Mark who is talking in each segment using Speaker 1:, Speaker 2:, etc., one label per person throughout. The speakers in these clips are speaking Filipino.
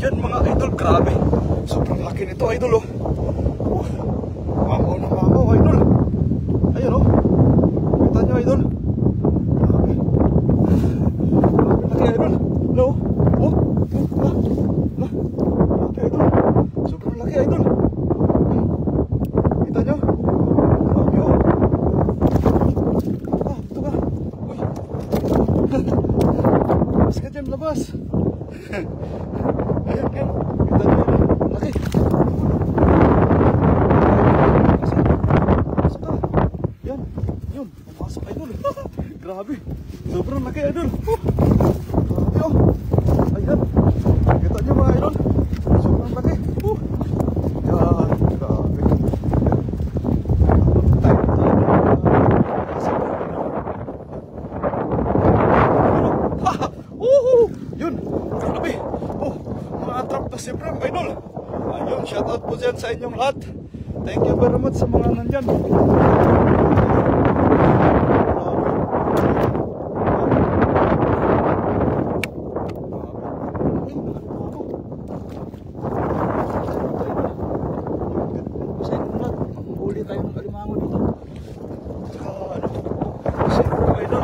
Speaker 1: Yan mga idol, grabe. Sobrang laki nito idol oh. Mamaw na mamaw idol. Ayun oh. Kita nyo idol. Grabe. Grabe laki idol. No? Oh. Laki idol. Sobrang laki idol. Kita nyo? Grabe oh. Ito ka. Uy. Labas ka dyan, labas. Ayan, yan. Kita nyo, laki. Pasok ka. Yan, yun. Pumasok idol. Grabe. Sobrang laki idol. Grabe oh. Ayan. Kita nyo mga idol. Sobrang laki. Yan, grabe. Yun, grabe. Mga-attract na si Prem, idol. Ayun, shoutout po dyan sa inyong lahat. Thank you very much sa mga nandyan. Huli tayo ng alimango dito. Si Prem, idol.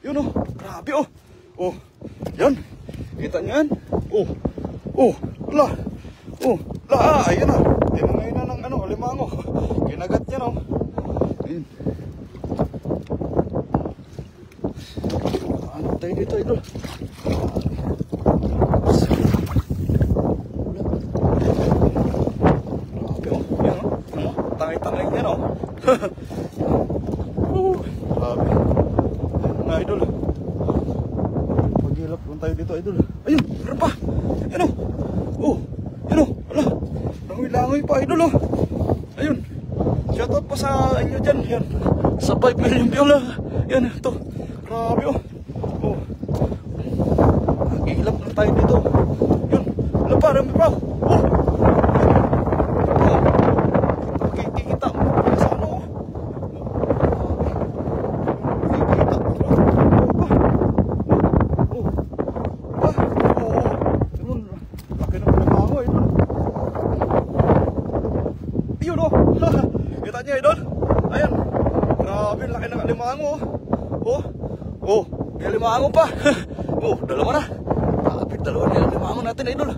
Speaker 1: Yun oh, grabe oh. Oh, yan. Kita nyo yan. Ala. Ayan na. Tinangay na ng alimango. Kinagat niya no. Ayun. Ano tayo dito idol? Grabe oh. Yan oh. Tangay-tangay niya no. Grabe. Idol, pag-hilap lang tayo dito idol. Ayun, meron pa. Ayun oh. Ayun oh. Ala, langoy-langoy pa idol oh. Ayun, shoutout pa sa inyo dyan. Yan, sa 5 million view lang. Yan, ito. Grabe oh. Pag-hilap lang tayo dito. Yun, wala pa, rami pa. Kikita mo sa ano oh. Kita niyo idol? Ayan. Grabe, laki ng alimango. May alimango pa. Dalawa na. Grabe, dalawa na yung alimango natin idol.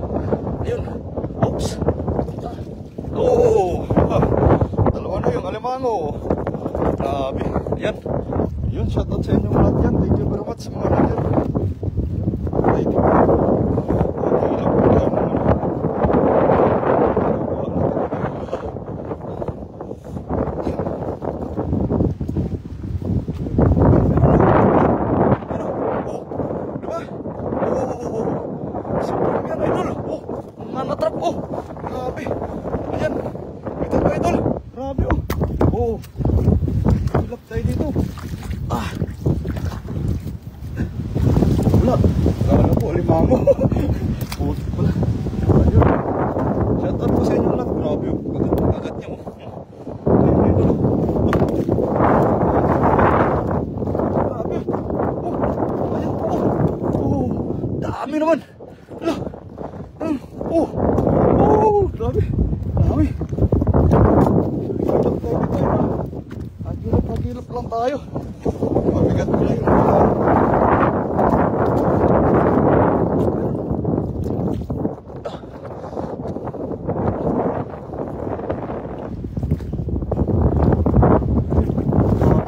Speaker 1: Ayun. Oops. Dalawa na yung alimango. Grabe. Ayan. Yun, shoutout sa inyo lahat yan. Thank you very much sa mga nandiyan. Thank you. Natrap oh. Grabe. Ayan. Ito ba idol? Grabe oh. Hilap tayo dito. Wala. Kala po alimango. Puti pala. Ayun. Shoutout po sa inyo lahat. Grabe oh. Kagat niya oh. Ayun idol. Grabe. Ayan po. Dami naman. Wala. Grabe. Dami. Pag-hilap lang tayo. Mabigat na yun.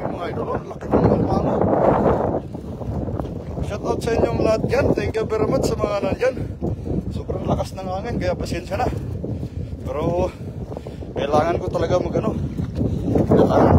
Speaker 1: Mga idol, laki ng alimango. Shoutout sa inyong lahat dyan. Thank you very much sa mga nandyan. Sobrang lakas ng hangin, kaya pasensya na. Pero kailangan ko talaga kailangan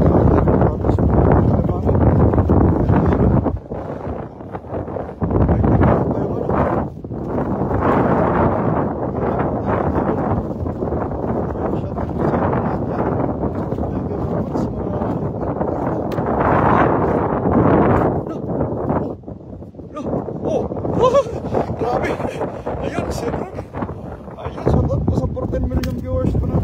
Speaker 1: Grabe. Ayun, siyempre. Ayun, shoutout po sa 14 million viewers ko na.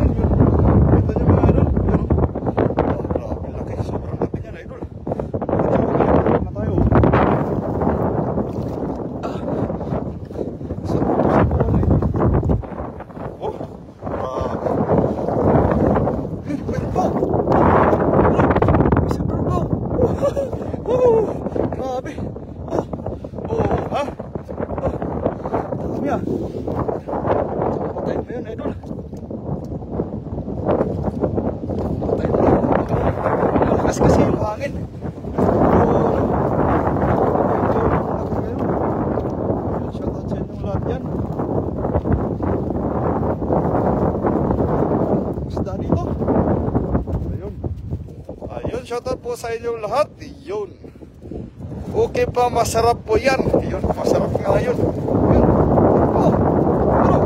Speaker 1: dami ah. Patay mo yun, idol. Patay mo yun. Malakas kasi yung hangin. Shoutout sa inyong lahat yan. Isda dito. Ayun. Ayun, shoutout po sa inyong lahat. Ayun. Okay pa, masarap po yan. Ayun, masarap nga yun. Ayun. Oh, ano?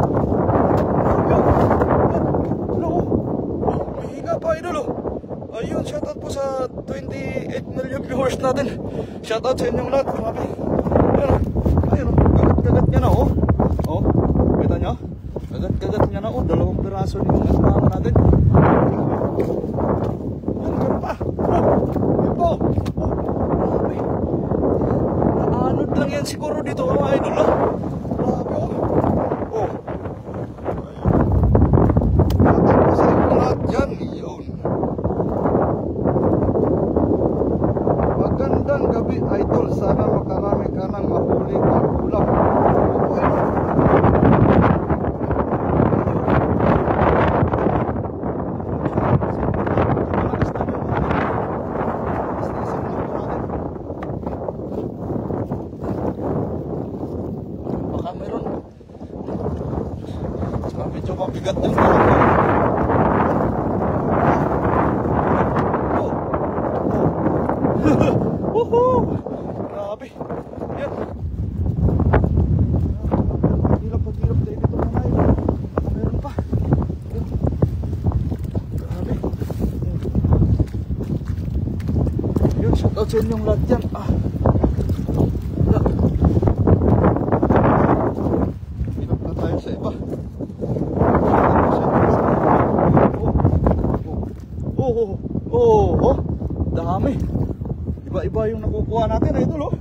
Speaker 1: Ano? May hinga pa, idol. Ayun, shoutout po sa 28 million viewers natin. Shoutout sa inyong lahat. Grabe. Ayun. Ayun, kagat-kagat niya na, oh. Oh, kita nyo? Kagat-kagat niya na, oh. 2 piraso yung asmama natin. Ayun, meron pa. Oh, ito. Oh, grabe. Naanod lang yan siguro dito, mga idol, oh. Grabe, oh. Oh. Shoutout po sa inyong lahat dyan. Yun. Magandang gabi, idol. Sana makarami ka ng mahuli pang ulam. Baka meron. Medyo mabigat yung woohoo! Grabe. Yan. Pagilap tayo dito mga idol. Meron pa. Yan. Grabe. Yun, shoutout sa inyong lahat dyan. Wala. Hilap na tayo sa iba. Oh. Dami. Iba-iba yung nakukuha natin, idol, oh.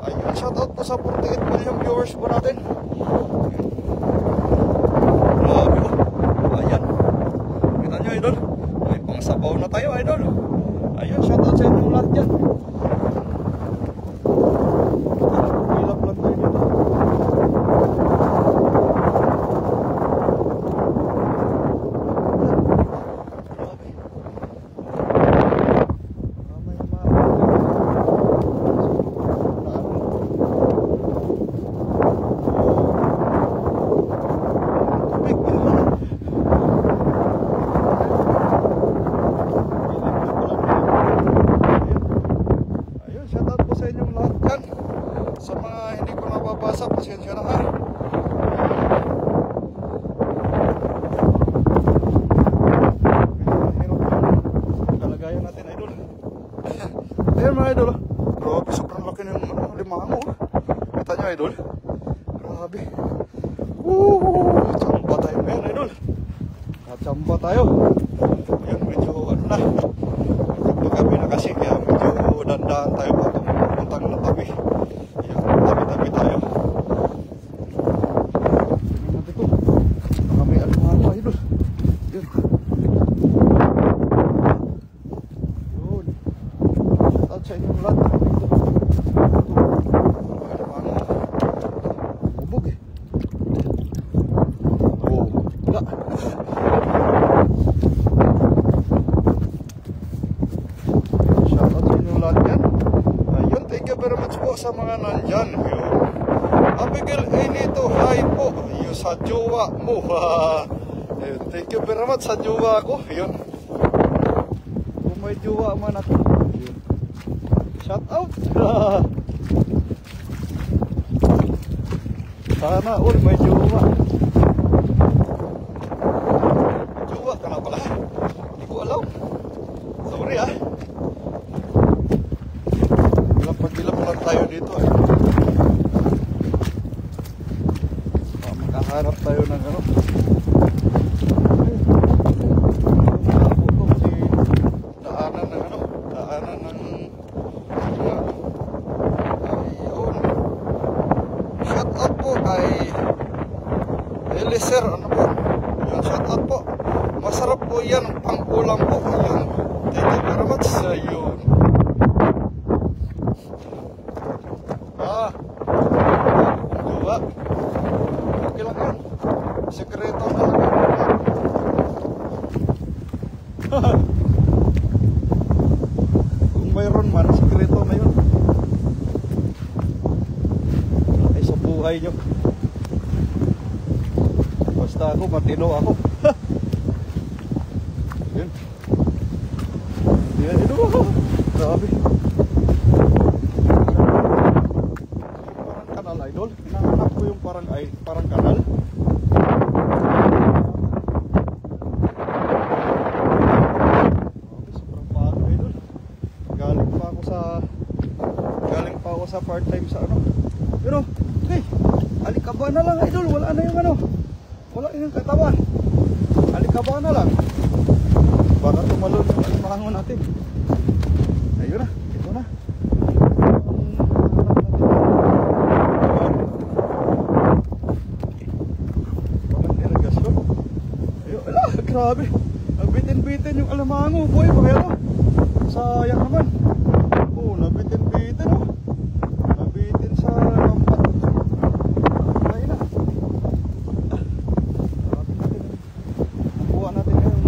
Speaker 1: Ayun, shoutout po sa 48 million viewers po natin. Grabe, oh. Ayan. Kita nyo, idol. May pangsabaw na tayo, idol. Ayun, shoutout sa inyong lahat dyan. Hilap lang tayo dito. Sa mga hindi ko nababasa, pasensya na ha. Kalagayan natin, idol. Ayan mga idol. Grabe, sobrang laki ng limango. Kita nyo, idol. Grabe. Tsamba tayo ngayon, idol. Tsamba tayo. Ayan, medyo ano na. Medyo gabi na kasi, kaya medyo dandaan tayo papuntang ng tabi. Tabi tayo. Tingnan natin ito. Baka may ano idol. Yun. Yun. Shoutout sa inyong lahat. Bubog eh. Oh, wala. Shoutout sa inyong lahat yan. Ayun, thank you very much po sa mga nandyan. Yun. Abigail, nito, hi po. Yung sa jowa mo. Ayun, thank you very much sa jowa ko. Yun. Kung may jowa man ako. Yun. Shout out. Sana all may jowa. Jowa ka na pala. Hindi ko alam. Sorry ah. Pagilap lang tayo dito eh. Makaharap tayo ng ano. Daanan ng ano. Daanan ng ayun. Shout out po kay Eliser. Ano po? Yun, shout out po. Masarap po yan. Pang-ulam po. Yun. Thank you very much sa yun. Jowa. buhay nyo. Basta ako, matino ako. Yun. Yan, ito. Grabe. Parang kanal, idol. Hinahanap ko yung parang kanal. Sobrang pagod, idol. Galing pa ako sa part-time sa ano. Pero, okay. Alikaba na lang, idol. Wala na yung ano. Wala yung katawan. Alikaba na lang. Baka tumalon yung alimango natin. Ayun na, ito na. Parang irigasyon. Ayun, ala, grabe. Nabitin-bitin yung alimango. Boy, pakero. Sayang naman. Oh, nabitin-bitin oh. Nabitin sa lampat. Ayun na. Nakuha natin ngayon.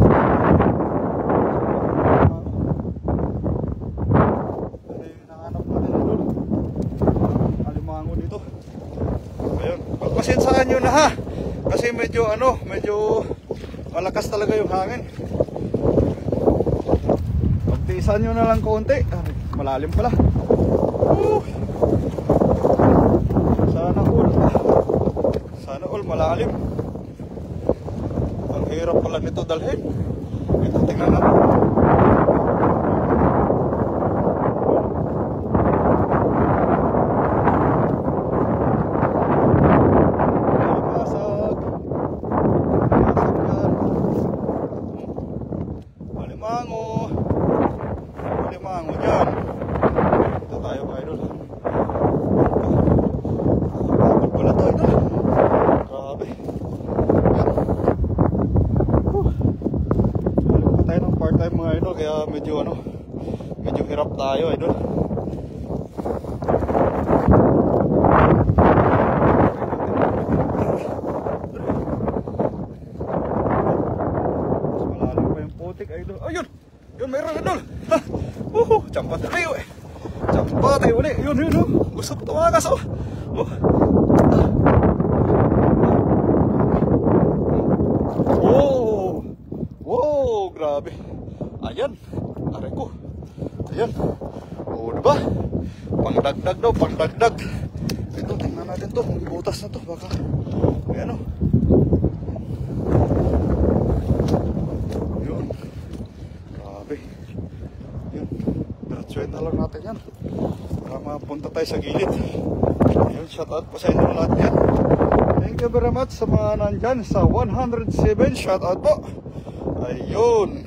Speaker 1: Pasensyahan nyo na ha, kasi medyo malakas talaga yung hangin. Pagtiisan nyo na lang konti. Malalim pala. Sana all malalim. Ang hirap pala nito dalhin. Ito, tingnan natin. Alimango dyan. Ito tayo mga idol. Bakit pala ito idol? Grabe. Alam pa tayo ng part-time mga idol, kaya medyo hirap tayo idol. Mas malalim pa yung putik idol. Ayun! Yun, mayroon idol. Campa tayo eh. Campa tayo ulit. Yun. Gusto ko tumakas oh. Wow, grabe. Ayan. Aray ko. Ayan. Oh, diba? Pangdagdag daw, pangdagdag. Ito, tingnan natin to. Butas na to. Baka. Ayan oh. Yun. Grabe. Yun. Diretsuhin na lang natin yan. Para mapunta tayo sa gilid. Ayun, shoutout po sa inyo lahat yan. Thank you very much sa mga nandyan sa 107. Shoutout po. Ayun.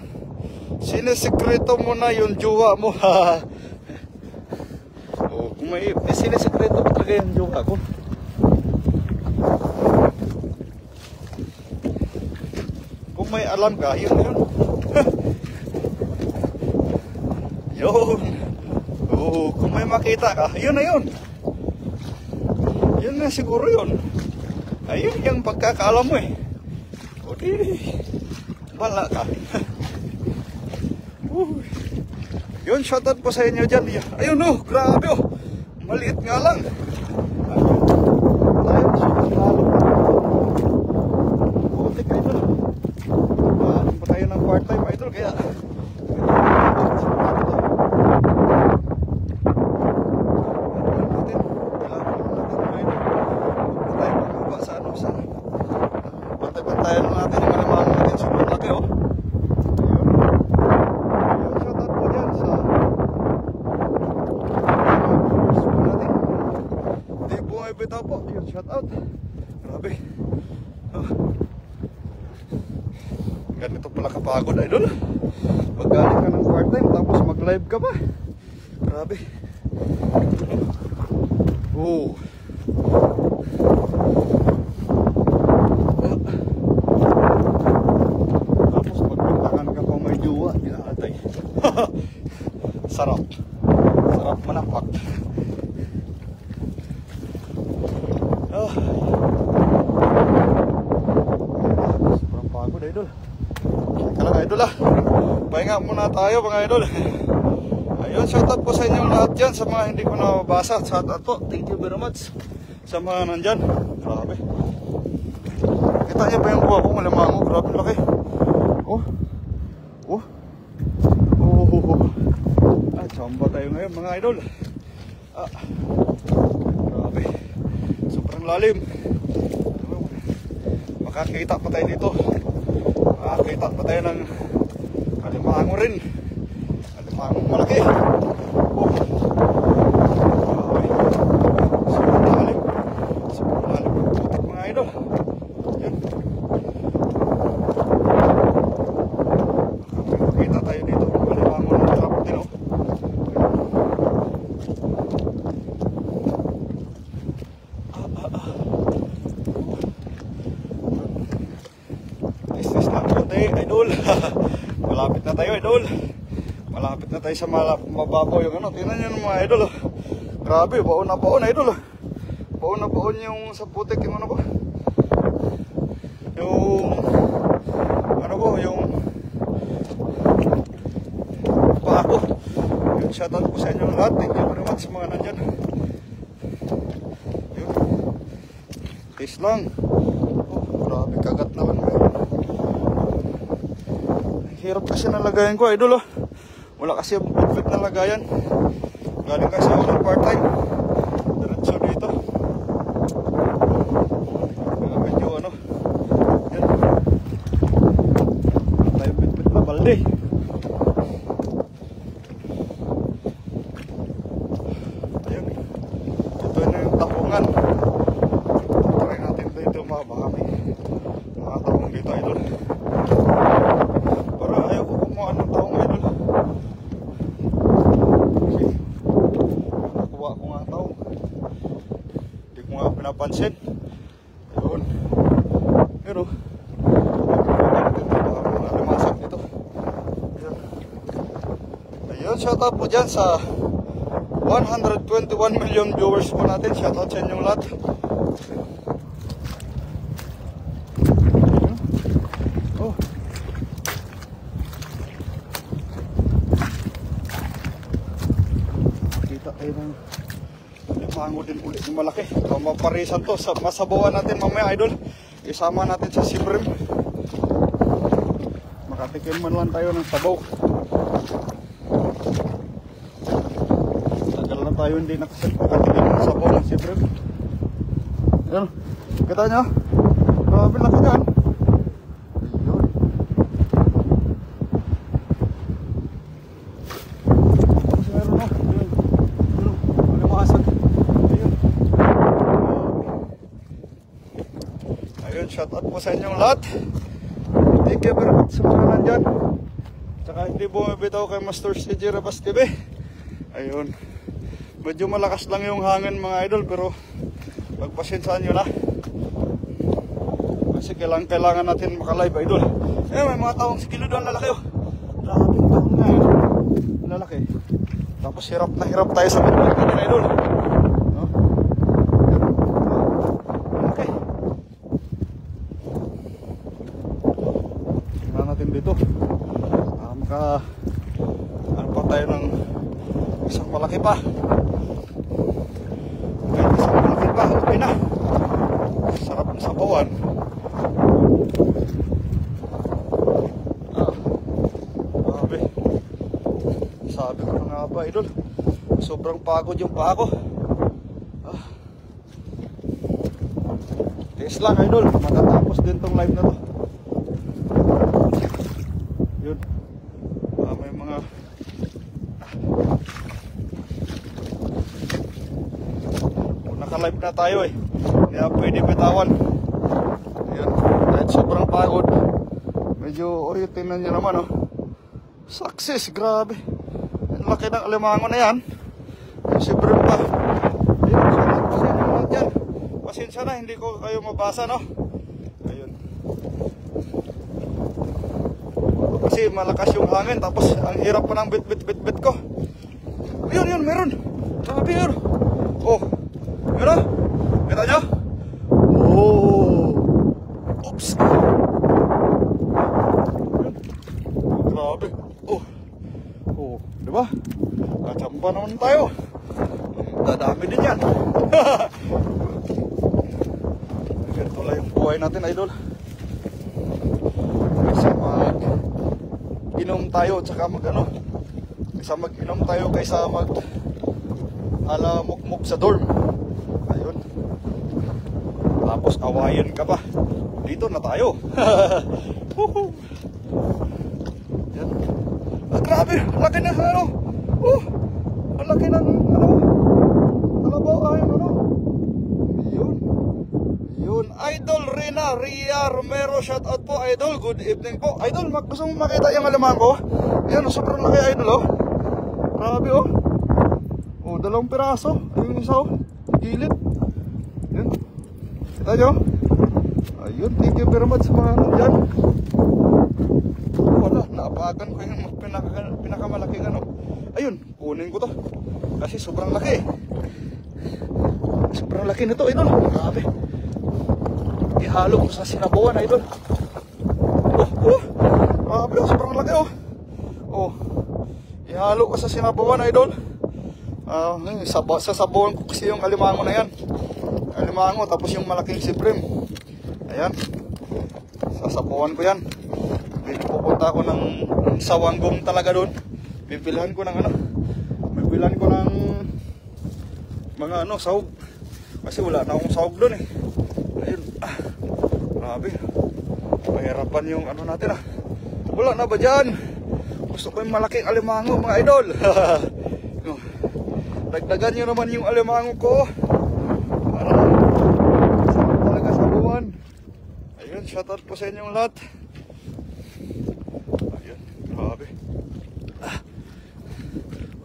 Speaker 1: Sinesekreto mo na yung jowa mo ha. Oh, kung may sinesekreto ko talaga yung jowa ko. Kung may alam ka, yun. Yun. Oh, kung may makita ka, yun na yun. Yun na siguro yun. Ayun yung pagkakaalam mo eh. O di, bala ka. Yun, shoutout po sa inyo dyan. Ayun oh, grabe oh. Maliit nga lang. Ayun. Ayun, super lalo. Buti ka idol. Alam pa tayo ng part-time idol, kaya bantayan natin yung alimango natin. Super laki oh. Ayun, shoutout po dyan sa viewers po natin. Hindi po may bitaw po. Ayun, shoutout. Grabe. Ganito pala kapagod idol. Paggaling ka ng part-time tapos mag-live ka pa. Grabe. Oh. Tapos magbintangan ka pa may jowa, inaatay. Sarap. Sarap manapak. Sobrang pagod idol. Teka lang idol ah. Pahinga muna tayo mga idol. Ayun, shoutout po sa inyong lahat dyan. Sa mga hindi ko nababasa, shoutout po. Thank you very much sa mga nandyan. Grabe. Kita niya ba yung buha kong alimango? Grabe laki. Oh. Oh. Oh. Ay, chamba tayo ngayon mga idol. Grabe. Sobrang lalim. Makakita pa tayo dito. Makakita pa tayo ng alimango rin. Alimango malaki. Oh. Grabe. Sobrang lalim. Sobrang lalim ng putik mga idol. Yan. Makakita tayo dito. Alimango ng trap din oh. Idol. Malapit na tayo idol. Malapit na tayo sa mababaw yung ano. Tingnan nyo mga idol. Grabe, baon na baon idol. Baon na baon yung sa putik yung ano ko. Yung ano ko, yung paa ko. Yung shoutout ko sa inyo lahat. Thank you very much sa mga nandyan. Yun. Taste lang. Oh, grabe, kagat na lang ngayon. Hirap kasi nalagayan ko idol oh. Wala kasi yung fit na lagayan. Galing kasi ako ng part time. Diretso dito. Kaya medyo ano. Yan. Tayo bit-bit na balde. Ayun. Ito na yung tapungan. Try natin dito baka may mga tapong dito idol. Pansin. Ayun. Pero lumasag dito. Ayun. Ayun, shoutout po dyan sa 121 million viewers po natin. Shoutout sa inyong lahat. Oh. Kita tayo ng limango din ulit yung malaki. Maparisan to. Masabawan natin mamaya idol. Isama natin sa sibrim. Makatikin man lang tayo ng sabaw. Tagal na tayo hindi makatikin ng sabaw ng sibrim. Ayan. Kita nyo? Grabe laki dyan. Ayun. Tapos meron na. Ayun. Ayun. Alimasag. Ayun, shout out po sa inyong lahat. Thank you very much sa mga nandyan. Tsaka hindi bumibitaw kay Master CJ Rabas TV. Ayun. Medyo malakas lang yung hangin mga idol, pero pagpasensyahan nyo na. Kasi kailangan natin makalive idol. Eh, may mga taong sikilo doon, lalaki oh. Laking taong nga yun. Lalaki. Tapos hirap na hirap tayo sa mga idol. Dito ano pa tayo ng isang malaki pa. Kahit isang malaki pa, okay na. Sarap ng sabawan. Grabe. Sabi ko na nga ba idol, sobrang pagod yung paa ko. Tiis lang idol, matatapos din tong live na to. Yun. May mga naka-live na tayo eh. Kaya pwede bitawan. Yun. Kahit sobrang pagod. Medyo, tingnan nyo naman oh. Success, grabe. Ang laki ng alimango na yan. Siyempre pa. Yun, pasensya na, hindi ko kayo mabasa no. Ayun. Kasi malakas yung hangin, tapos ang hirap pa ng bit ko. Yun, meron. Grabe yun. Oh, yun o. Kita nyo? Oh. Oops. Yun. Grabe. Oh. Oh, diba? Kachamba naman tayo. Dadami din yan. natin, idol. Kaysa mag-inom tayo, tsaka mag-ano. Kaysa mag-inom tayo, kaysa mag-alamok-mok sa dorm. Ayun. Tapos awayan ka pa. Dito na tayo. Yan. Ah, grabe, laki na ano. Ang laki ng ano. Talabaw ay ano. Yun. Idol Ria Romero, shout out po, idol. Good evening po. Idol, gusto mo makita yung alaman ko? Ayan, sobrang laki, idol, oh. Grabe, oh. Oh, 2 piraso. Ayun, isa, oh. Gilid. Yan. Kita nyo? Ayun, thank you very much sa mga dyan. Wala, naapakan ko yung pinakamalaking ano. Ayun, kunin ko to. Kasi sobrang laki. Sobrang laki nito, idol. Grabe. Ihalo ko sa sinabawan, idol. Grabe, sobrang laki, oh. Ihalo ko sa sinabawan, idol. Sasabawan ko kasi yung alimango na yan. Alimango, tapos yung malaking siprim. Ayan. Sasabawan ko yan. Pupunta ako ng sawanggong talaga doon. Bibilhan ko ng ano. Bibilhan ko ng mga ano, sahog. Kasi wala na akong sahog doon, eh. Ayun. Grabe. Pahirapan yung ano natin, ah. Wala na ba dyan? Gusto ko yung malaking alimango, mga idol. Dagdagan nyo naman yung alimango ko. Ano? Sarap talaga sa buwan. Ayun, shoutout po sa inyong lahat. Ayun, grabe.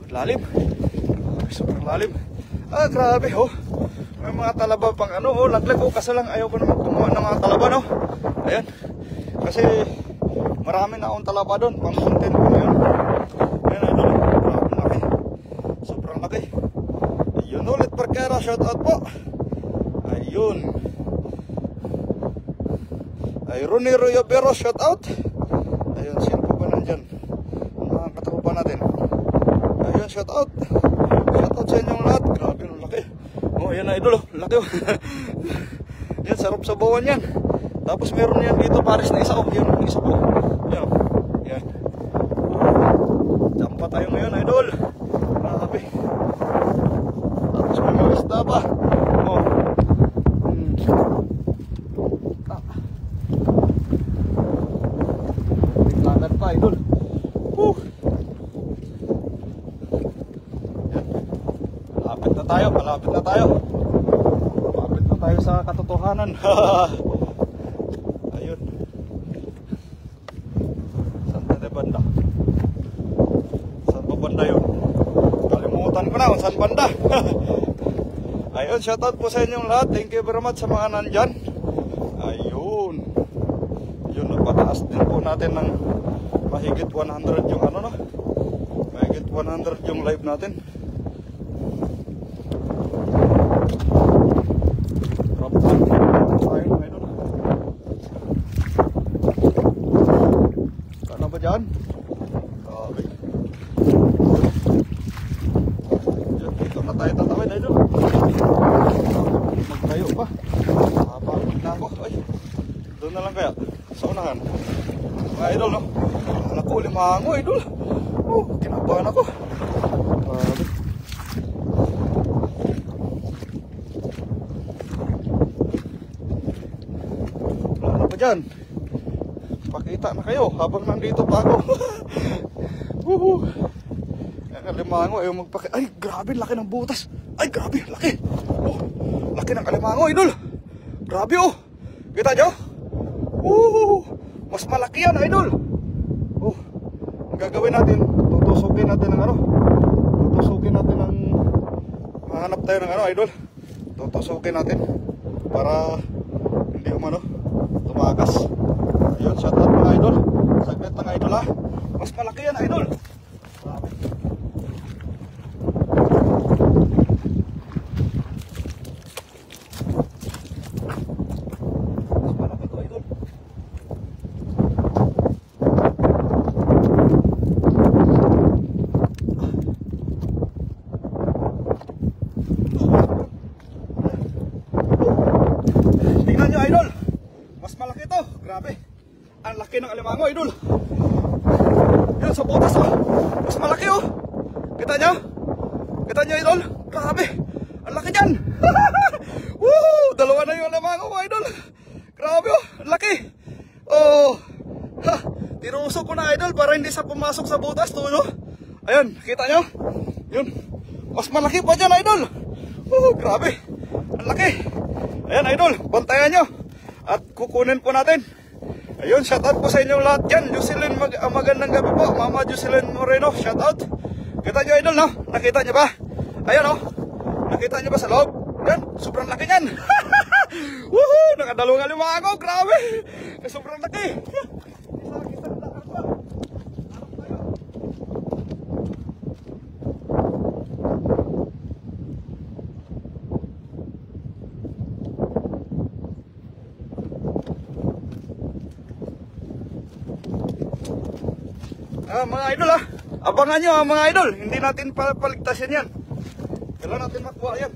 Speaker 1: Lalim. Sobrang lalim. Grabe, oh. May mga talaba pang ano, oh. Laglag, oh. Kasi lang ayaw ko naman kumuha ng mga talaba, no. Ayan. Kasi marami na akong talaba doon. Pang content ko na yun. Ayan, idol. Laki. Sobrang laki. Ayun ulit, Parkera. Shoutout po. Ayun. Ay, Ronnie Royobero. Shoutout. Ayun, sino pa ba nandyan? Mga katropa natin. Ayun, shoutout. Shoutout sa inyong lahat. Grabe, ang laki. Oh, yan na, idol. Laki, oh. Yan, sarap sa bawan yan. Tapos meron yan dito, pares na isa, oh. Yan, isa po. Yan, yan. Jampa tayo ngayon, idol. Grabe. Tapos may mga isda pa. Oh. Tinglagan pa, idol. Malapit na tayo. Malapit na tayo sa katotohanan. Ayun. Saan tayo banda? Saan ba banda yun? Kalimutan ko na kung saan banda. Ayun, shoutout po sa inyong lahat. Thank you very much sa mga nandyan. Ayun. Yun, napataas din po natin ng mahigit 100 yung ano, no? Mahigit 100 yung live natin. Ano ba dyan? Okay. Dito na tayo tatawid, idol. Magtayo pa. Mapapagod na ako. Ay, doon na lang kaya. Sa unahan. Mga idol, no? Anak ko, limango, idol. Kinabahan ako. Ano ba dyan? Pakita na kayo habang nandito pa ako. Ang alimango ayaw magpakita. Ay, grabe, laki ng butas. Ay, grabe, laki. Laki ng alimango, idol. Grabe, oh. Kita nyo? Mas malaki yan, idol. Ang gagawin natin, tutusukin natin ng ano. Tutusukin natin ng mahanap tayo ng ano, idol. Tutusukin natin para hindi umano tumakas. Ayun, shout out mga idol. Saglit lang, idol, ha. Mas malaki yan, idol. Grabe. Mas malaki to, idol. Tingnan nyo, idol. Mas malaki to. Grabe. Ang laki ng alimango, idol. Yun sa butas, oh. Mas malaki, oh. Kita nyo? Kita nyo, idol? Grabe. Ang laki dyan. Woo! Dalawa na yung alimango mo, idol. Grabe, oh. Ang laki. Oh. Ha. Tinusok ko na, idol, para hindi sa pumasok sa butas to, no? Ayan, kita nyo? Yun. Mas malaki pa dyan, idol. Grabe. Ang laki. Ayan, idol. Bantayan nyo. At kukunin po natin. Ayun, shoutout po sa inyong lahat dyan. Jocelyn, magandang gabi po. Mama Jocelyn Moreno, shoutout. Kita nyo, idol, no? Nakita nyo ba? Ayan, oh. Nakita nyo ba sa loob? Yan, sobrang laki nyan. Woohoo! Nakadalawang alimango. Grabe. Sobrang laki. Mga idol, abangan nyo, mga idol. Hindi natin paligtasin yan. Kailan natin makuha yan.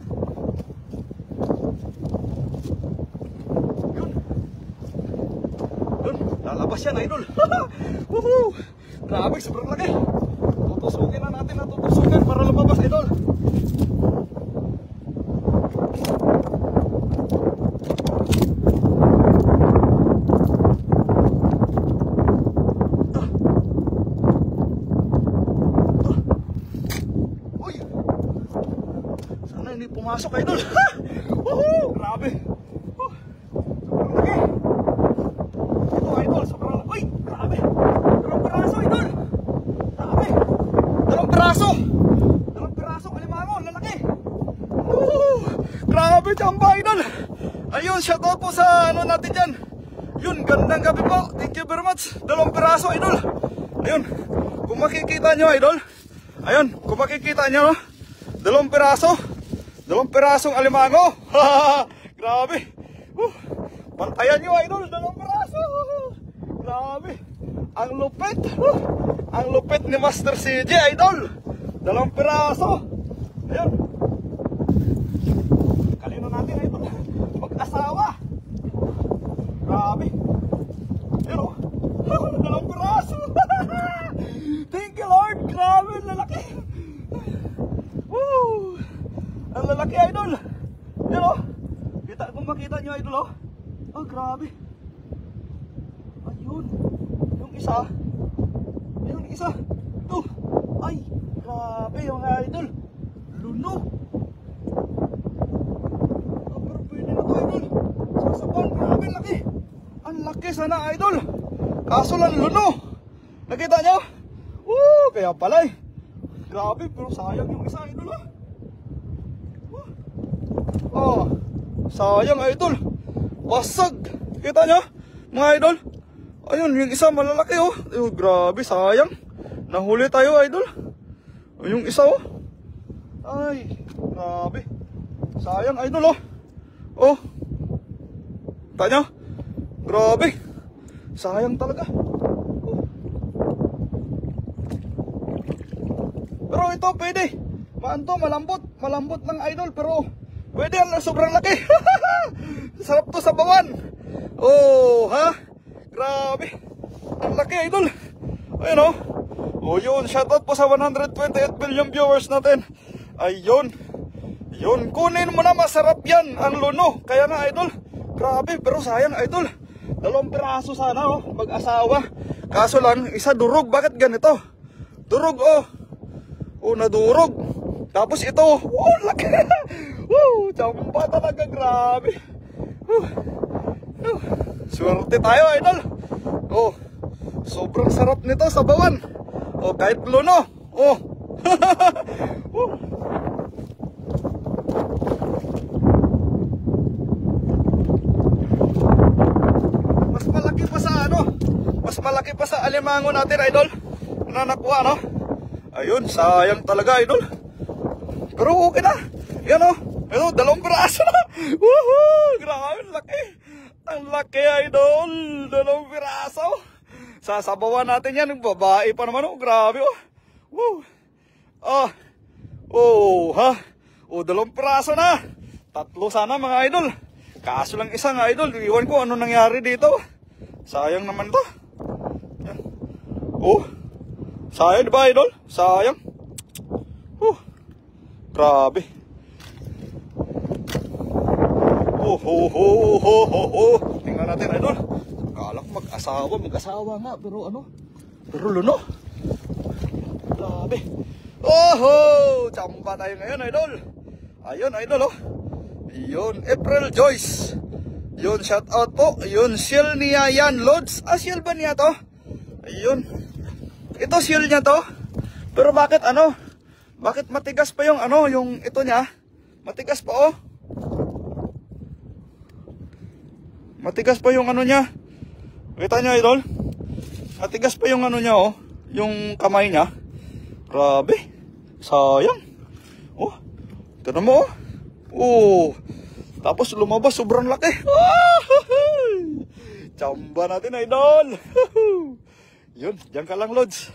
Speaker 1: Yun, lalabas yan, idol. Woohoo! Grabe, sobrang laki. Tutusukin na natin, tutusukin para lumabas, idol. Hindi pumasok, idol. Woohoo! Grabe. Sobrang laki. Ito, idol, sobrang laki. Uy, grabe. Dalawang piraso, idol. Grabe. Dalawang piraso. Dalawang piraso, alimango, lalaki. Woohoo! Grabe, jamba, idol. Ayun, shoutout po sa ano natin dyan. Yun, gandang gabi po. Thank you very much. Dalawang piraso, idol. Ayun, kung makikita nyo, idol. Ayun, kung makikita nyo, dalawang piraso. Dalawang pirasong alimango. Grabe. Pantayan nyo, idol. Dalawang piraso. Grabe. Ang lupit. Ang lupit ni Master CJ, idol. Dalawang piraso. Ayun. Kanino natin, idol. Mag-asawa. Grabe. Ayun, oh. Dalawang piraso. Thank you, Lord. Grabe, lalaki. Woo! Ang lalaki, idol. Yan, oh. Kung makita nyo, idol, oh. Oh, grabe. Ayun. Yung isa. Yung isa. Ito. Ay, grabe yung idol. Luno. Oh, pero pwede na to, idol. Sasapan, grabe, laki. Ang laki sana, idol. Kaso lang luno. Nakita nyo? Woo, kaya pala eh. Grabe, pero sayang yung isa, idol, oh. Oh, sayang, idol. Basag. Kita nyo, mga idol. Ayun, yung isa malalaki, oh. Ayun, grabe, sayang. Nahuli tayo, idol. Yung isa, oh. Ay, grabe. Sayang, idol, oh. Oh. Kita nyo? Grabe. Sayang talaga. Oh. Pero ito, pwede. Maanto, malambot. Malambot ng idol, pero pwede, sobrang laki. Sarap to sa bawan. Oh, ha? Grabe. Ang laki, idol. Ayun, oh. Oh, yun. Shoutout po sa 128 million viewers natin. Ayun. Yun. Kunin mo na, masarap yan. Ang luno. Kaya nga, idol. Grabe, pero sayang, idol. Dalawang piraso sana, oh. Mag-asawa. Kaso lang, isa durog. Bakit ganito? Durog, oh. Oh, nadurog. Tapos ito. Oh, laki. Woo, champa talaga, grabe. Swerte tayo, idol. Oh, sobrang sarap nito sa bawan. Oh, kahit luno. Oh. Mas malaki pa sa ano? Mas malaki pa sa alimango natin, idol. Na nakuha, no? Ayun, sayang talaga, idol. Pero okay na. Yan, oh. Ayun, dalawang piraso na. Woohoo! Grabe, laki. Ang laki, idol. Dalawang piraso. Sasabawan natin yan. Babae pa naman, oh. Grabe, oh. Woo. Ah. Oh, ha. Oh, dalawang piraso na. Tatlo sana, mga idol. Kaso lang isa nga idol, iwan ko ano nangyari dito. Sayang naman to. Yan. Oh, sayang diba idol? Sayang. Grabe. Tingnan natin idol. Akala ko mag-asawa nga, pero ano? Pero luno. Grabe. Tsamba tayo ngayon idol. Ayun idol oh. Yun, April Joyce. Yun, shout out po. Yun, seal niya yan, Lods. Seal ba niya to? Ayun. Ito seal niya to. Pero bakit ano? Bakit matigas pa yung ano, yung ito niya? Matigas pa oh. Matigas pa yung ano niya. Kita niyo idol? Matigas pa yung ano niya oh. Yung kamay niya. Grabe. Sayang. Oh. Tignan mo oh. Tapos lumabas sobrang laki. Tsamba natin idol. Yun, diyan ka lang Lods.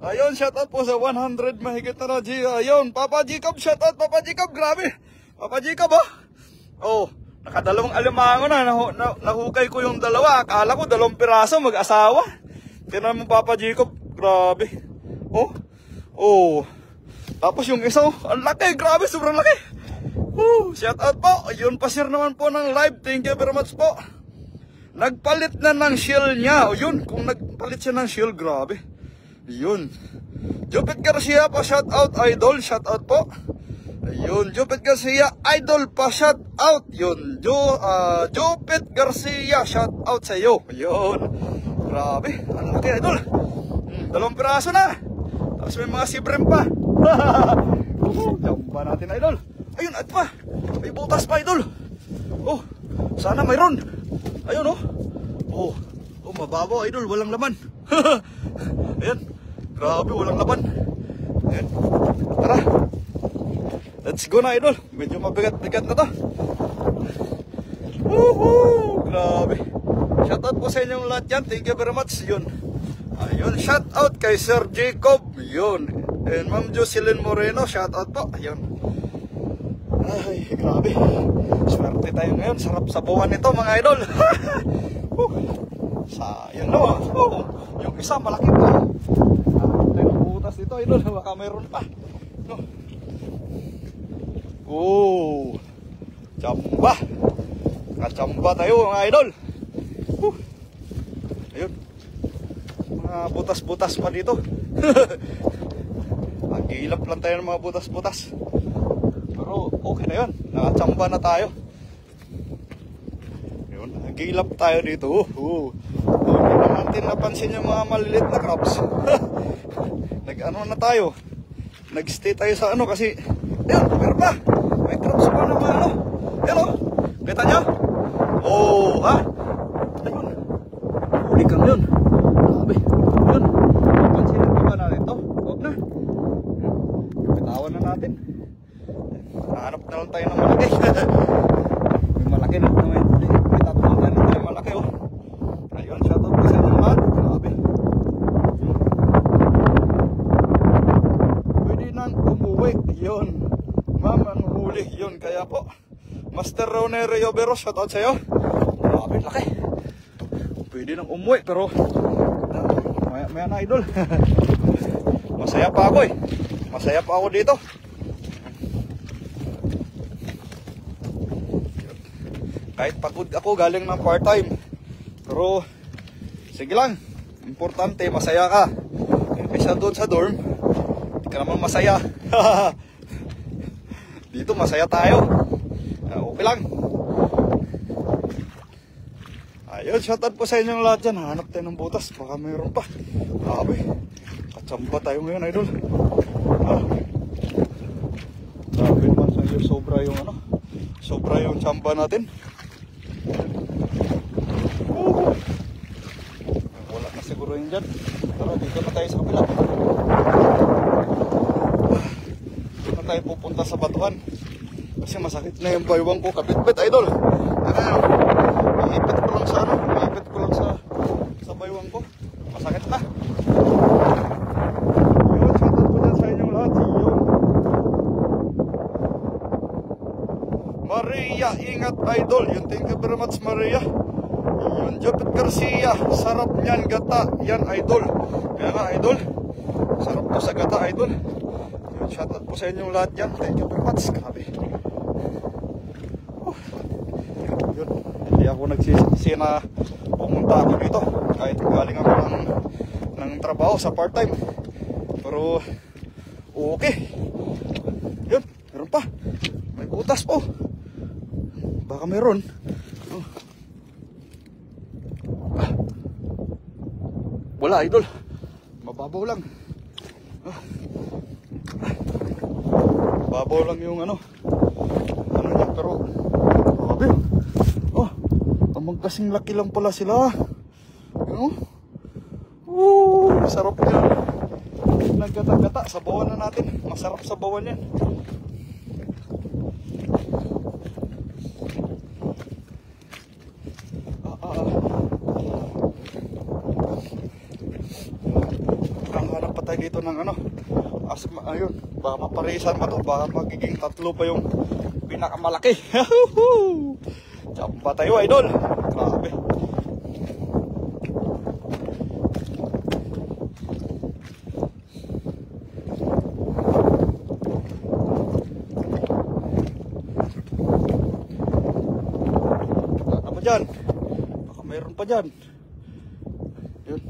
Speaker 1: Ayun, shoutout po sa 100 mahigit na G. Ayun, Papa Jacob, shoutout Papa Jacob. Grabe. Papa Jacob oh. Oh, nakadalawang alimango na. Nahukay ko yung dalawa. Akala ko 2 piraso mag-asawa. Tingnan mo Papa Jacob. Grabe. Oh. Tapos yung isa oh, ang laki. Grabe, sobrang laki. Shout out po. Ayun, pa-share naman po ng live. Thank you very much po. Nagpalit na ng shell niya. O yun, kung nagpalit siya ng shell, grabe. Yun. Jupit Garcia pa shout out idol. Shout out po. Ayun, Jupit Garcia idol pa shout out. Yun, Jupit Garcia shout out sa iyo. Ayun. Grabe, ang laki idol. 2 piraso na. Tapos may mga sibrem pa. Jamba natin idol. Ayun, at pa. May butas pa idol. Oh, sana mayroon. Ayun oh. Oh, mababaw idol, walang laman. Ayan. Grabe, walang laman. Ayan. Tara. Let's go na idol. Medyo mabigat-bigat na to. Grabe. Shoutout po sa inyong lahat yan. Thank you very much. Yun. Ayun, shoutout kay Sir Jacob. Yun. And Ma'am Jocelyn Moreno, shoutout po. Ayun. Ay, grabe. Swerte tayo ngayon. Sarap sa buwan nito mga idol. Sayang naman. Yung isa malaki pa. Tayo butas dito idol. Baka mayroon pa. Tsamba. Nakachamba tayo mga idol. Ayun. Mga butas-butas pa dito. Magilap lang tayo ng mga butas-butas. Pero okay na yun. Nakachamba na tayo. Ayun. Nagilap tayo dito. Hindi na natin napansin yung mga malilit na crabs. Nag-ano na tayo. Nag-stay tayo sa ano kasi ayun, meron pa. May crabs pa na mga ano. Ayun o. Kita nyo? Ayun. Huli kang yun. Grabe. Yun. Pansinin pa ba natin ito? Huwag na. Pitawan na natin. Hanap na lang tayo ng malaki. May malaki na. May tatlong tayo na tayo malaki oh. Ayun, shoutout po sa inyo lahat. Grabe. Pwede nang umuwi. Yun. Ma'am, ang huli. Yun, kaya po. Master Rone Riobero, shoutout sa'yo. Grabe, laki. Pwede nang umuwi, pero maya na idol. Masaya pa ako eh. Masaya pa ako dito. Kahit pagod ako galing ng part-time. Pero sige lang. Importante, masaya ka. Kaysa doon sa dorm, hindi ka naman masaya. Dito masaya tayo. Okay lang. Ayun, shoutout po sa inyong lahat dyan. Hanap tayo ng butas. Baka mayroon pa. Grabe. Katsamba tayo ngayon, idol. Grabe naman sa iyo. Sobra yung tsamba natin. Wala na siguro yun dyan. Pero dito na tayo sa kabila. Dito na tayo pupunta sa batuhan. Kasi masakit na yung baywang ko. Kapit-pit idol. Maipit ko lang sa maipit ko lang sa baywang ko. Masakit na. Yun, shoutout po dyan sa inyong lahat. Yun. Maria Ing Garcia, sarap niyan gata. Yan idol. Kaya nga idol, sarap to sa gata idol. Yun, shoutout po sa inyong lahat yan. Thank you very much. Grabe. Yun, hindi ako nagsisi na pumunta ako dito. Kahit galing ako ng trabaho sa part-time. Pero okay. Yun, meron pa. May butas po. Baka meron. Wala idol. Mababaw lang. Mababaw lang yung ano niya, pero grabe. Oh, amang kasing laki lang pala sila. You know? Sarap yan. Nagkata-gata, sabawan na natin. Masarap sabawan yan. Hanap pa tayo dito ng ano. Ayun, baka maparisan pa to. Baka magiging 3 pa yung pinakamalaki. Tsamba tayo idol. Grabe. Apa dyan? Baka mayroon pa dyan. Yun.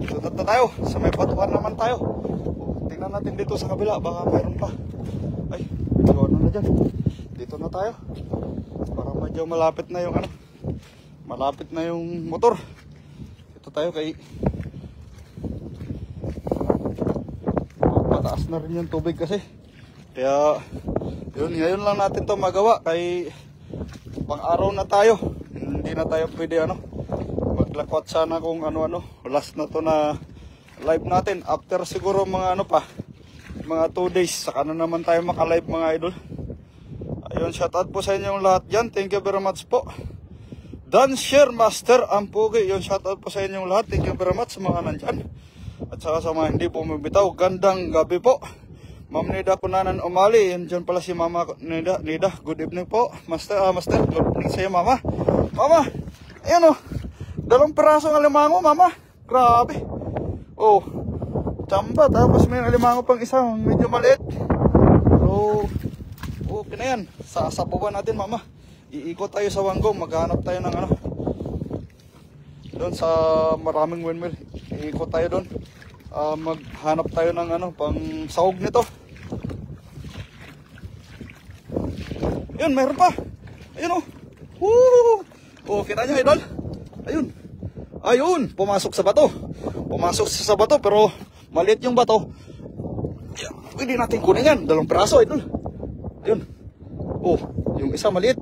Speaker 1: Dito na tayo. Sa may batuhan naman tayo. Tingnan natin dito sa kabila. Baka mayroon pa. Ay, ito na dyan. Dito na tayo. Para medyo malapit na yung ano. Malapit na yung motor. Dito tayo kay pataas na rin yung tubig kasi. Kaya yun, ngayon lang natin to magawa. Kay pang araw na tayo. Hindi na tayo pwede ano maglakwat sana kung ano-ano. Last na to na live natin. After siguro mga ano pa, mga 2 days, saka na naman tayo maka-live mga idol. Ayun, shoutout po sa inyong lahat dyan. Thank you very much po. Dan Share Master Ampugi. Yun, shoutout po sa inyong lahat. Thank you very much sa mga nandyan. At saka sa mga hindi po mabitaw. Gandang gabi po. Ma'am Nida Kunanan Umali. Yan dyan pala si Mama Nida. Good evening po. Master, good evening sa iyo Mama. Mama, ayan o. 2 pirasong alimango, Mama. Grabe. Oh, tsamba. Tapos may alimango pang isa. Medyo maliit. So, okay na yan. Sasabawan natin, Mama. Iikot tayo sa Wanggong. Maghanap tayo ng ano. Doon sa maraming windmill. Iikot tayo doon. Maghanap tayo ng ano, pang sahog nito. Yun, meron pa. Ayun o. Oh, kita nyo, idol. Ayun. Ayun, pumasok sa bato. Pumasok sa bato, pero maliit yung bato. Pwede natin kunin yan. 2 piraso, idol. Ayun. Oh, yung isa maliit.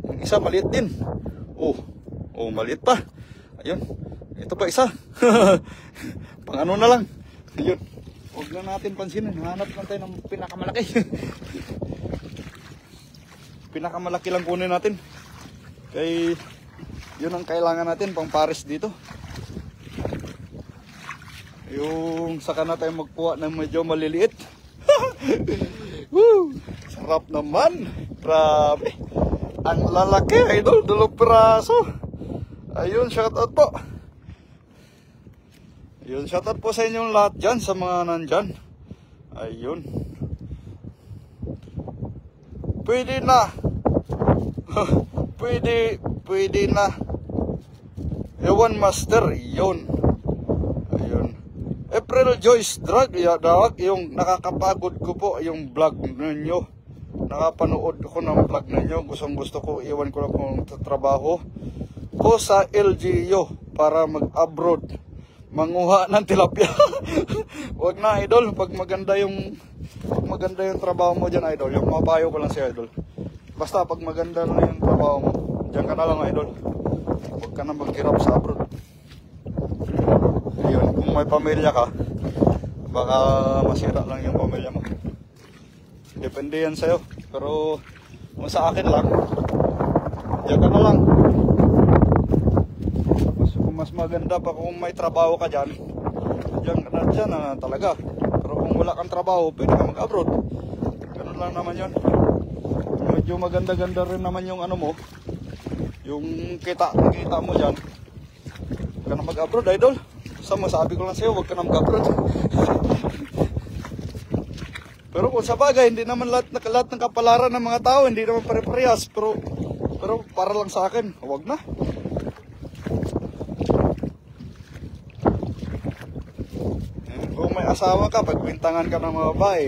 Speaker 1: Yung isa maliit din. Oh, maliit pa. Ayun. Ito pa isa. Pang ano na lang. Ayun. Huwag na natin pansinin. Hanap lang tayo ng pinakamalaki. Pinakamalaki lang kunin natin. Kay yun ang kailangan natin pang pares dito. Yung saka na tayo magkuha ng medyo maliliit. Woo! Sarap naman. Grabe. Ang lalaki, idol. 2 piraso. Ayun, shoutout po. Ayun, shoutout po sa inyong lahat dyan, sa mga nandyan. Ayun. Pwede na. Pwede na. Ewan Master, yun. Ayun. April Joyce Drag, yung nakakapagod ko po yung vlog ninyo. Nakapanood ko ng vlog ninyo. Gusto ko, iwan ko lang kung trabaho ko sa LGU para mag-abroad. Manguha ng tilapia. Wag na, idol. Pag maganda yung trabaho mo dyan, idol. Yung mapayo ko lang si idol. Basta pag maganda na yung trabaho mo, dyan ka na lang, idol. Huwag ka na maghirap sa abroad. Ayun, kung may pamilya ka, baka masira lang yung pamilya mo. Depende yan sa'yo. Pero kung sa akin lang, dyan ka na lang. Tapos kung mas maganda pa kung may trabaho ka dyan, dyan na talaga. Pero kung wala kang trabaho, pwede ka mag-abroad. Ganun lang naman yun. Medyo maganda-ganda rin naman yung ano mo, yung kita mo dyan. Huwag ka na mag-abroad, idol. Basta masabi ko lang sa'yo, huwag ka na mag-abroad. Pero kung sa bagay, hindi naman lahat ng kapalaran ng mga tao, hindi naman pare-parehas. Pero para lang sa akin, huwag na. Kung may asawa ka, pagpintangan ka ng mga babae.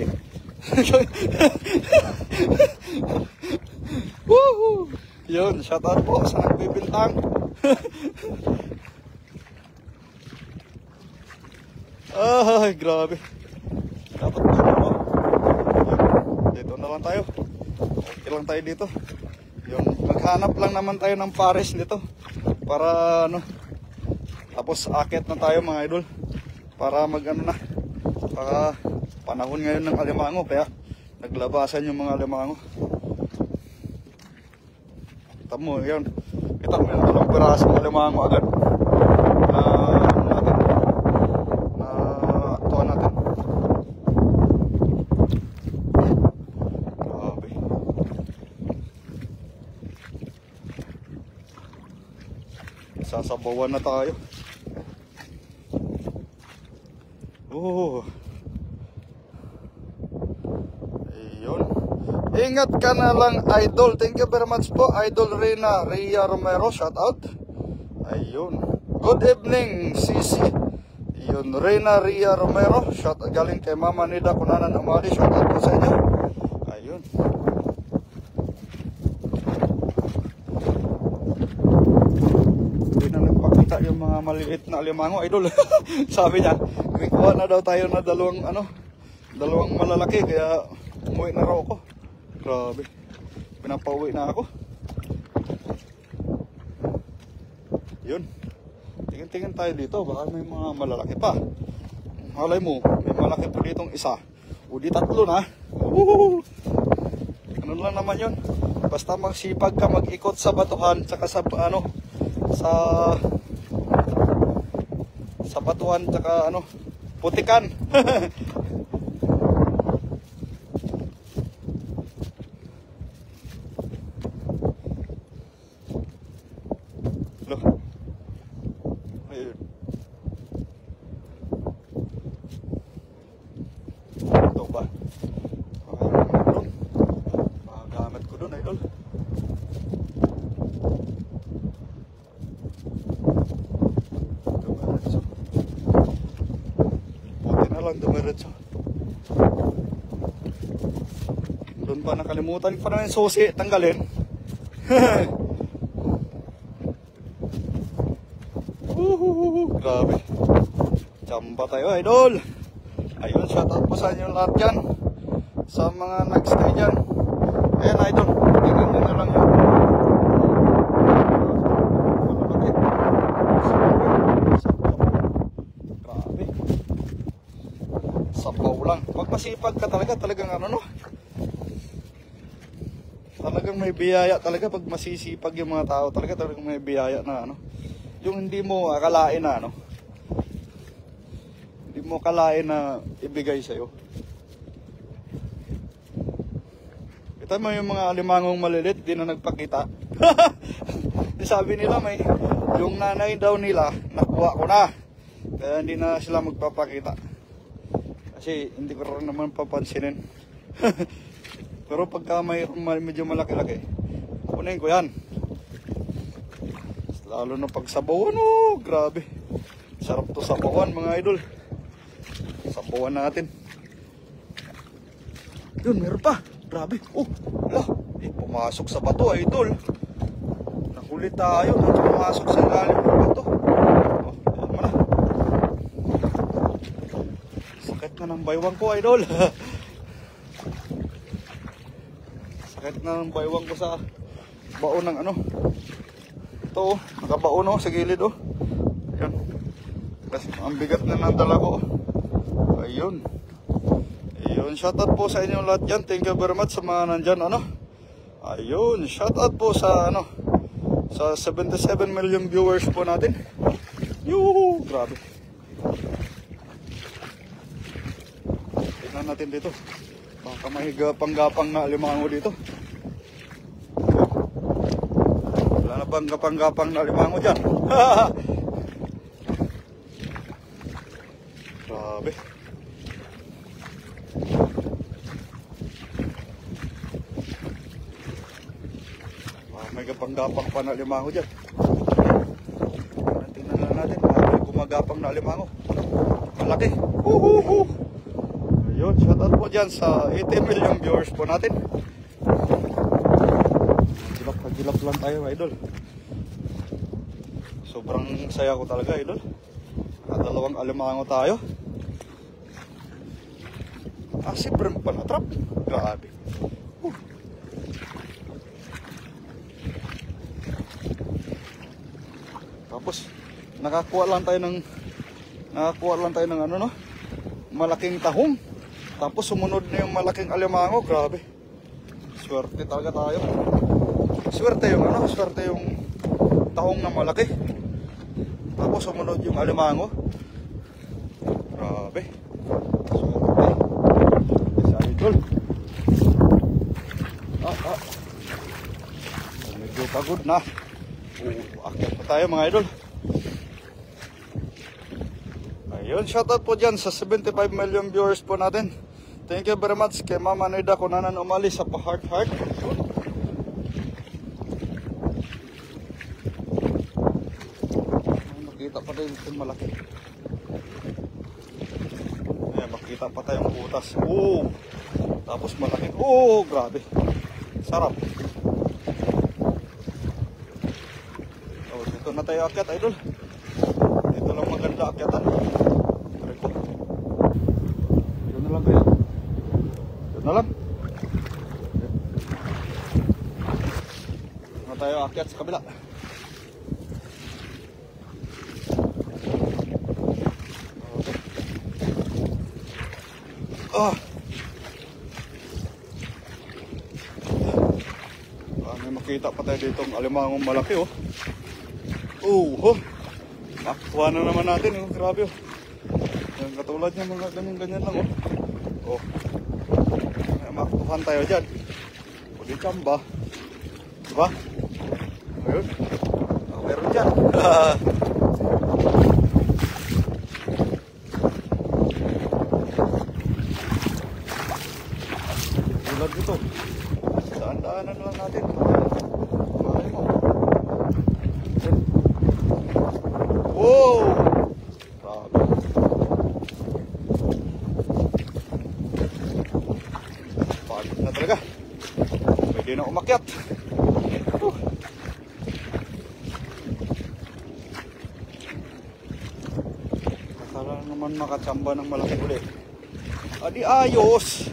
Speaker 1: Woohoo! Yun, shoutout po sa nagbibintang. Ay, grabe. Dapat ba ano? Dito na lang tayo. Okay lang tayo dito. Yung maghanap lang naman tayo ng pares dito. Para ano. Tapos akit na tayo mga idol. Para mag ano na. Para panahon ngayon ng alimango. Kaya naglabasan yung mga alimango. Kita mo yun. Kita mo yung dalawang pirasong alimango agad. Tuan natin. Grabe. Sasabawan na tayo. Ayun. Ingat ka na lang, idol. Thank you very much po, Idol Ria Romero. Shout out. Ayun. Good evening, Sisi. Ayun, Ria Romero. Shout out galing kay Mama Nida Kunanan Amali. Shout out po sa inyo. Ayun. Hindi na nagpakita yung mga maliit na alimango, idol. Sabi niya, may kuha na daw tayo na dalawang malalaki, kaya umuwi na raw ako. Grabe. Pinapauwi na ako. Yun. Tingin-tingin tayo dito, baka may mga malalaki pa. Malay mo, may malaki pa ditong isa. O di tatlo na. Ganun lang naman yun. Basta magsipag ka mag-ikot sa batuhan, tsaka sa ano, sa batuhan, tsaka ano, putikan. Loh. Ayun. Ito ba? Gamit ko doon, idol. Dumiretso. Buti na lang dumiretso. Doon pa nakalimutan pa na yung susi, tanggalin. Grabe. Chamba tayo, idol. Ayun, shoutout po sa inyo lahat dyan. Sa mga nag-stay dyan. Ayan, idol. Tingnan nyo na lang yun. Grabe. Sabaw lang. Pag masipag ka talagang ano no. Talagang may biyaya talaga pag masisipag yung mga tao. Talagang may biyaya na ano. Yung hindi mo akalain na ano. Hindi mo akalain na ibigay sa'yo. Kita mo yung mga alimangong malilit, di na nagpakita. Sabi nila may, yung nanay daw nila, nakuha ko na. Kaya hindi na sila magpapakita. Kasi hindi ko rin naman papansinin. Pero pagka may medyo malaki-laki, kunin ko yan. Lalo na pag sabawan, oh, grabe. Sarap to sabawan, mga idol. Sabawan natin. Yun, meron pa. Grabe. Oh, wala. Pumasok sa bato, idol. Nahuli tayo. Pumasok sa ilalim ng bato. Oh, yan mo na. Sakit na ng baywang ko, idol. Sakit na ng baywang ko sa baon ng ano. Ito, nakabaon oh, sa gilid oh. Ayan. Kasi ang bigat na ng dala ko. Ayun. Ayun, shoutout po sa inyo lahat dyan. Thank you very much sa mga nandyan, ano. Ayun, shoutout po sa ano, sa 77 million viewers po natin. Yuhu, grabe. tingnan natin dito. Baka may gapang-gapang na alimango dito. Wala na bang gapang-gapang na alimango dyan? Grabe. May gapang-gapang pa na alimango dyan. Tingnan lang natin. May gumagapang na alimango. Malaki. Ayun, shoutout po dyan sa 80 million viewers po natin. Pagilap lang tayo, idol. Sobrang saya ko talaga, idol. Nakadalawang alimango tayo. Si Brim pa na-trap. Grabe. Tapos nakakuha lang tayo ng ano, no? Malaking tahong. Tapos sumunod na yung malaking alimango. Grabe. Swerte talaga tayo. Swerte yung tahong na malaki. Tapos sumunod yung alimango. Grabe. Swerte. Sa idol. Medyo pagod na. Akit pa tayo mga idol. Ayun, shoutout po dyan sa 75 million viewers po natin. Thank you very much kay Mama Nida Kunanan umalis sa pa-heart. Makita pa tayo yung malaki. Ayan, makita pa tayong butas. Tapos malaki. Grabe. Sarap. Dito na tayo akyat, idol. Dito lang maganda akyatan. Dito na lang kayo. Dito na lang. Dito na tayo akyat sa kabila. May makita pa tayo ditong alimangong malaki, nakuha na naman natin, grabe, Yan, katulad niya, mga ganyan lang, may makuhan tayo dyan. Pwede chamba, diba? Ayun, meron dyan. Tulad dito, daan-daanan lang natin. Pagod na talaga. Pwede na umakyat. Akala naman makachamba ng malaki ulit. Adi ayos.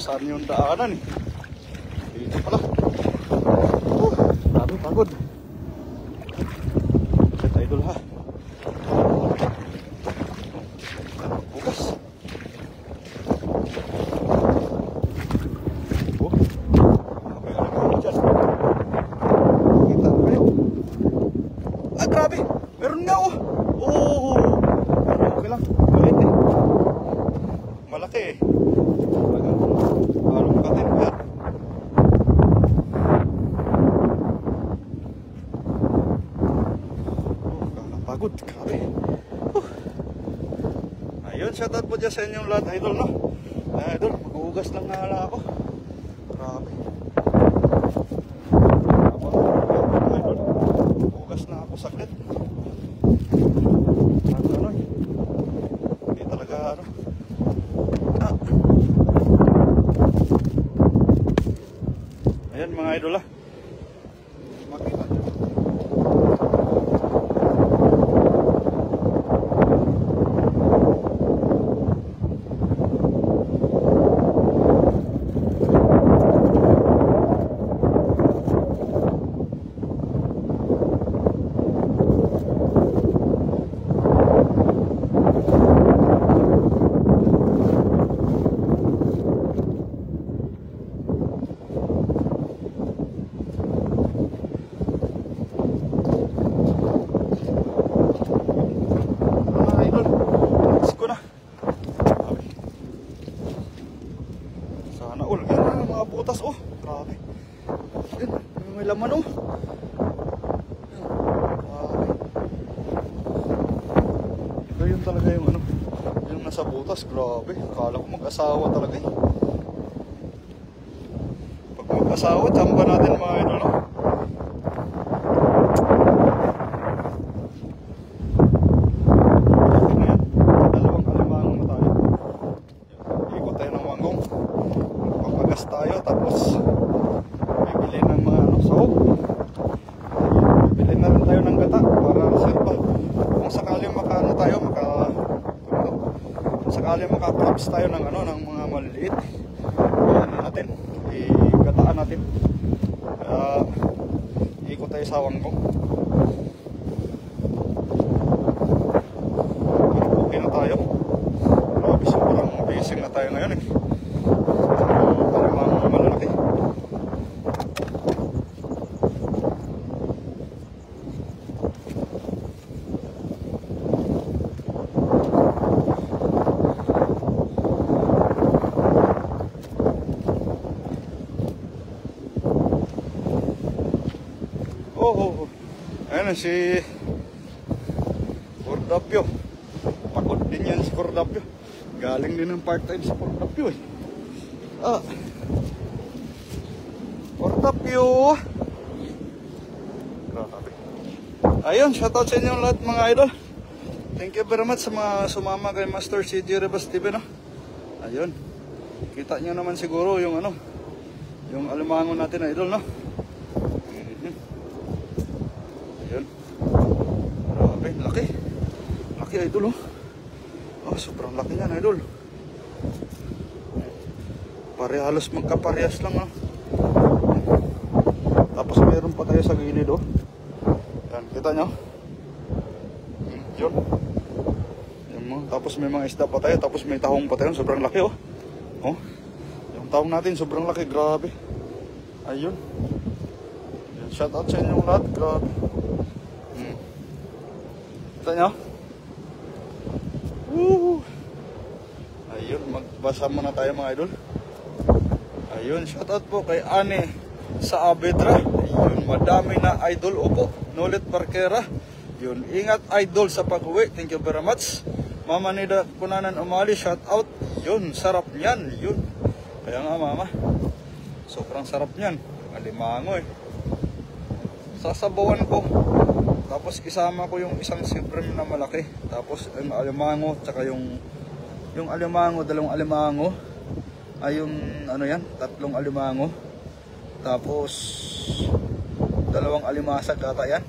Speaker 1: Saan yung daanan dito pala. Grabe, pagod. Set idol ha. Bukas. May alam dyan. Kita na kayo. Grabe. Meron nga okay lang. Malit malaki Parang katin ba? Pagod, grabe. Ayun, shoutout po dyan sa inyong lahat, idol, no? Idol, mag-uugas lang nga ako. Grabe. Idol, mag-uugas na ako saglit. Hindi talaga, Ayan mga idol makita nyo. Sana all. Yan mga butas oh. Grabe. Yan, may laman oh. Grabe. Ito yun talaga yung ano. Yung nasa butas. Grabe. Akala ko mag-asawa talaga eh. Pag mag-asawa, tsamba natin mga idol no. Tayo tapos bibili ng mga ano, sahog. Bibili na rin tayo ng gata para reserva. Kung sakali makaano tayo, kung sakali maka-clubs tayo ng ano, ng mga maliliit, ano natin, igataan natin. Ikot tayo sa Wanggong. Okay na tayo. Grabe, sobrang busy na tayo ngayon eh. Malaki. Oh. Ayan na si Cordapio. Pagod din yan si Cordapio. Galing din ng part-time sa Cordapio eh. Cordapio. Grabe. Ayun, shoutout sa inyong lahat mga idol. Thank you very much sa mga sumama kay Master CJ Rebas TV no. Ayun. Kita nyo naman siguro yung ano, yung alimango natin na idol no. Ayun. Grabe, laki. Laki idol oh. Oh, sobrang laki yan idol. Halos magkaparehas lang no. Tapos mayroon pa tayo sa gilid oh. Yan, kita nyo. Yun. Yan mo. Tapos may mga isda pa tayo. Tapos may tahong pa tayo. Sobrang laki oh. Oh. Yung tahong natin sobrang laki. Grabe. Ayun. Yan, shout out sa inyong lahat. Grabe. Kita nyo. Woo. Ayun. Magbasa muna tayo mga idol. Ayun, shoutout po kay Ani sa Abedra. Ayun, madami na idol. Opo, Nolet Barquera. Yun, ingat idol sa pag-uwi. Thank you very much. Mama Nida Kunanan Umali, shoutout. Yun, sarap niyan. Yun. Kaya nga mama, sobrang sarap niyan. Alimango eh. Sasabawan ko. Tapos isama ko yung isang supreme na malaki. Tapos yung alimango, tsaka yung alimango, dalawang alimango. Ay yung ano yan, 3 alimango. Tapos 2 alimasag ata yan.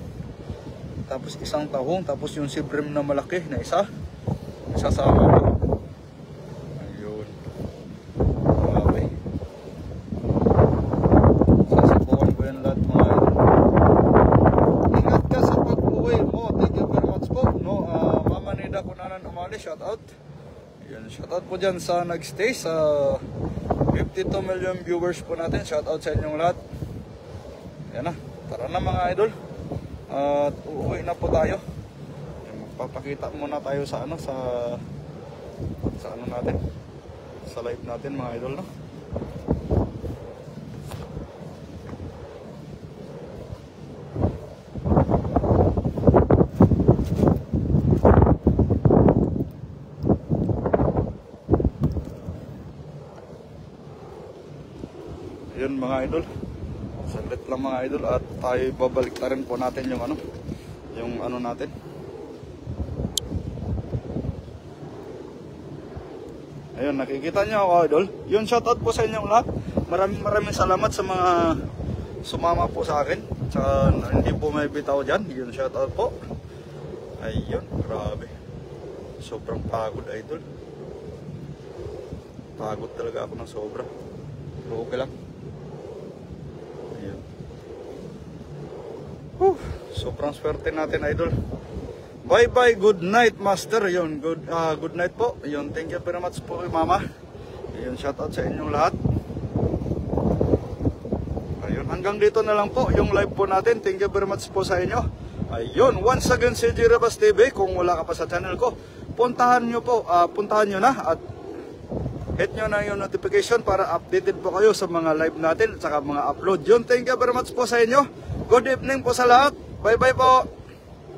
Speaker 1: Tapos isang tahong. Tapos yung sibrim na malaki na isasama ko. Ayun. Grabe. Sasabukan ko yan lahat mga idol. Ingat ka sa pag-uwi mo. Thank you very much po no. Mama Nida Kunanan Umali, shout out. Yan, shoutout po dyan sa nagstay sa 52 million viewers po natin. Shoutout sa inyong lahat. Yan na, tara na mga idol. At uuwi na po tayo. Yan, magpapakita muna tayo sa ano, sa ano natin, sa live natin mga idol no. Yun mga idol, saglit lang mga idol at tayo babalik na rin po natin yung ano natin. Ayun, nakikita nyo ako idol. Yun, shoutout po sa inyong lahat. Maraming salamat sa mga sumama po sa akin. Tsaka hindi po may bitaw dyan. Yun, shoutout po. Ayun, grabe. Sobrang pagod idol. Pagod talaga ako ng sobra. Pero okay lang. Ayun. Sobrang swerte natin idol. Bye bye, good night master. Yun, good night po. Yun, thank you very much po kay mama. Yun, shout out sa inyong lahat. Ayun, hanggang dito na lang po yung live po natin. Thank you very much po sa inyo. Ayun, once again CJ Rebas TV. Kung wala ka pa sa channel ko, puntahan nyo na at hit nyo na yung notification para updated po kayo sa mga live natin at saka mga upload. Yun, thank you very much po sa inyo. Good evening po sa lahat. Bye bye po.